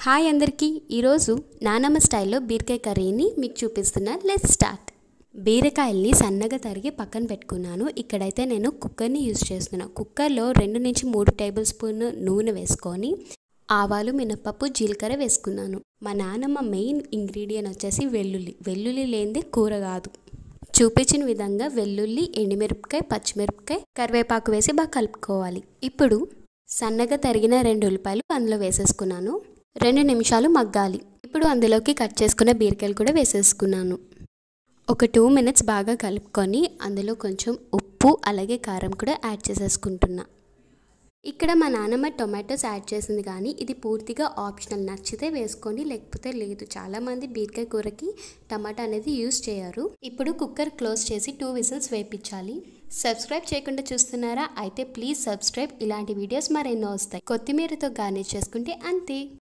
Hi అందరికీ ఈరోజు నానమ్మ స్టైల్లో బీరకాయ కర్రీని మీకు చూపిస్తున్నా. Let's start. బీరకాయల్ని సన్నగా తరిగి పక్కన పెట్టుకున్నాను. ఇక్కడైతే నేను కుక్కర్ని యూజ్ చేస్తున్నాను. కుక్కర్లో 2 నుంచి 3 టేబుల్ స్పూన్ నూనె వేసుకొని ఆవాలు, మినపప్పు, జీలకర్ర వేసుకున్నాను. మా నానమ్మ మెయిన్ ఇంగ్రీడియంట్ వచ్చేసి వెల్లుల్లి లేనిదే కూర కాదు. చూపించిన విధంగా వెల్లుల్లి, ఎండుమిరపకాయ, పచ్చిమిరపకాయ, కరివేపాకు వేసి బాగా కలుపుకోవాలి. ఇప్పుడు సన్నగా తరిగిన 2 ఉల్లిపాయలు అందులో వేసేసుకున్నాను. 2 నిమిషాలు మగ్గాలి. ఇప్పుడు అందులోకి కట్ చేసుకున్న బీరకాయలు కూడా వేసేసుకున్నాను. ఒక 2 మినిట్స్ బాగా కలుపుకొని అందులో కొంచెం ఉప్పు అలాగే కారం కూడా యాడ్ చేసేసుకుంటున్నా. ఇక్కడ మా నాన్నమ్మ టొమాటోస్ యాడ్ చేసింది, కానీ ఇది పూర్తిగా ఆప్షనల్. నచ్చితే వేసుకోండి, లేకపోతే లేదు. చాలామంది బీరకాయ కూరకి టమాటా అనేది యూజ్ చేయరు. ఇప్పుడు కుక్కర్ క్లోజ్ చేసి 2 విజిల్స్ వేయించాలి. సబ్స్క్రైబ్ చేయకుండా చూస్తున్నారా? అయితే ప్లీజ్ సబ్స్క్రైబ్. ఇలాంటి వీడియోస్ మరెన్నో వస్తాయి. కొత్తిమీరతో గార్నిష్ చేసుకుంటే అంతే.